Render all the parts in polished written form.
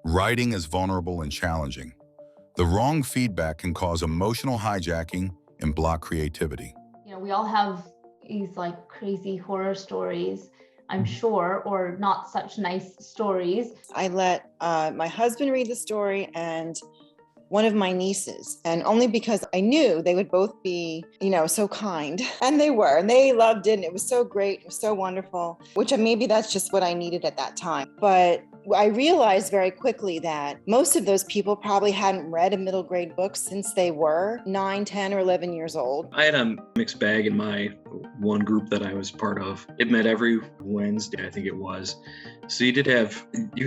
Writing is vulnerable and challenging. The wrong feedback can cause emotional hijacking and block creativity. We all have these like crazy horror stories, I'm sure, or not such nice stories. I let my husband read the story and one of my nieces, and only because I knew they would both be, so kind. And they were, and they loved it, and it was so great, it was so wonderful, which maybe that's just what I needed at that time. But I realized very quickly that most of those people probably hadn't read a middle grade book since they were 9, 10, or 11 years old. I had a mixed bag in my one group that I was part of. It met every Wednesday, I think it was. So you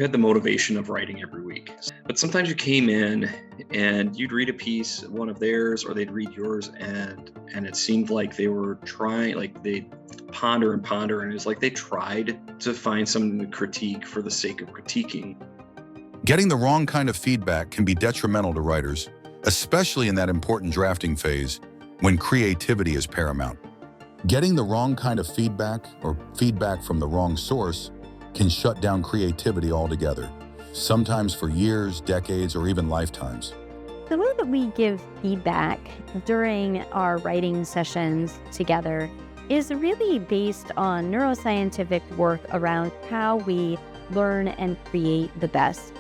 had the motivation of writing every week. But sometimes you came in and you'd read a piece, one of theirs, or they'd read yours, and it seemed like they were trying, like they'd ponder, and it's like they tried to find something to critique for the sake of critiquing. Getting the wrong kind of feedback can be detrimental to writers, especially in that important drafting phase when creativity is paramount. Getting the wrong kind of feedback or feedback from the wrong source can shut down creativity altogether, sometimes for years, decades, or even lifetimes. The way that we give feedback during our writing sessions together is really based on neuroscientific work around how we learn and create the best,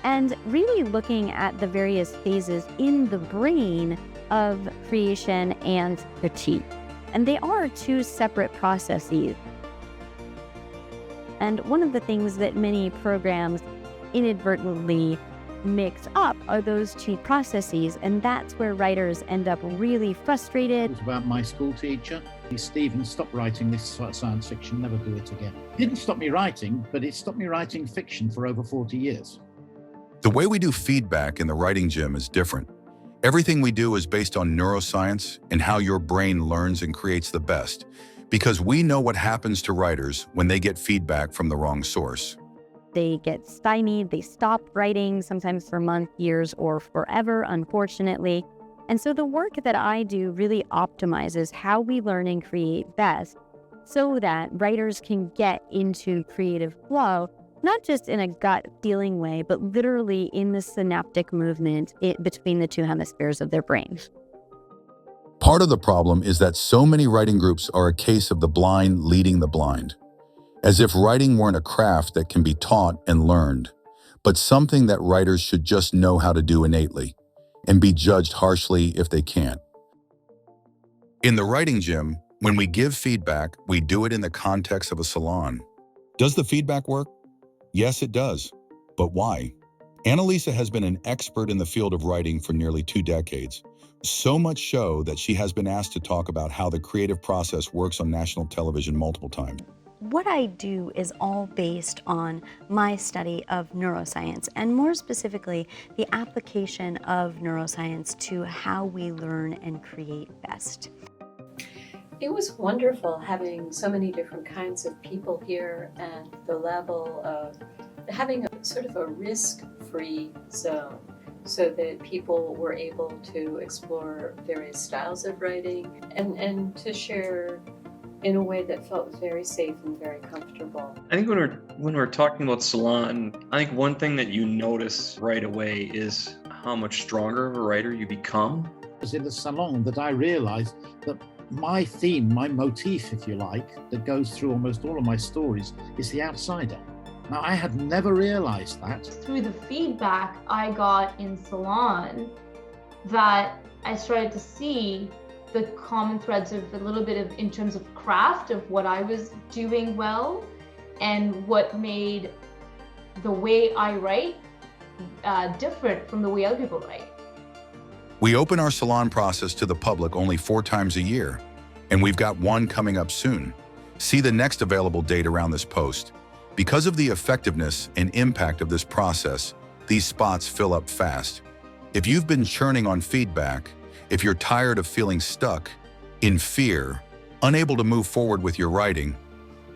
and really looking at the various phases in the brain of creation and critique. And they are two separate processes. And one of the things that many programs inadvertently mix up are those two processes, and that's where writers end up really frustrated. It was about my school teacher. Stephen, stop writing this science fiction, never do it again. It didn't stop me writing, but it stopped me writing fiction for over 40 years. The way we do feedback in the writing gym is different. Everything we do is based on neuroscience and how your brain learns and creates the best, because we know what happens to writers when they get feedback from the wrong source. They get stymied, they stop writing, sometimes for months, years, or forever, unfortunately. And so the work that I do really optimizes how we learn and create best so that writers can get into creative flow, not just in a gut feeling way, but literally in the synaptic movement between the two hemispheres of their brain. Part of the problem is that so many writing groups are a case of the blind leading the blind, as if writing weren't a craft that can be taught and learned, but something that writers should just know how to do innately and be judged harshly if they can't. In the writing gym, when we give feedback, we do it in the context of a salon. Does the feedback work? Yes, it does. But why? Annalisa has been an expert in the field of writing for nearly 2 decades. So much so that she has been asked to talk about how the creative process works on national television multiple times. What I do is all based on my study of neuroscience, and more specifically, the application of neuroscience to how we learn and create best. It was wonderful having so many different kinds of people here, and the level of having a sort of a risk-free zone so that people were able to explore various styles of writing and to share in a way that felt very safe and very comfortable. I think when we're talking about salon, I think one thing that you notice right away is how much stronger of a writer you become. It was in the salon that I realized that my theme, my motif, if you like, that goes through almost all of my stories is the outsider. Now, I had never realized that. Through the feedback I got in salon, that I started to see the common threads of a little bit of, in terms of craft, of what I was doing well and what made the way I write different from the way other people write. We open our salon process to the public only 4 times a year, and we've got one coming up soon. See the next available date around this post. Because of the effectiveness and impact of this process, these spots fill up fast. If you've been churning on feedback, if you're tired of feeling stuck, in fear, unable to move forward with your writing,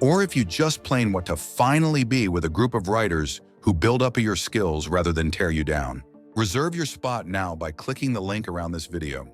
or if you just plain want to finally be with a group of writers who build up your skills rather than tear you down, reserve your spot now by clicking the link around this video.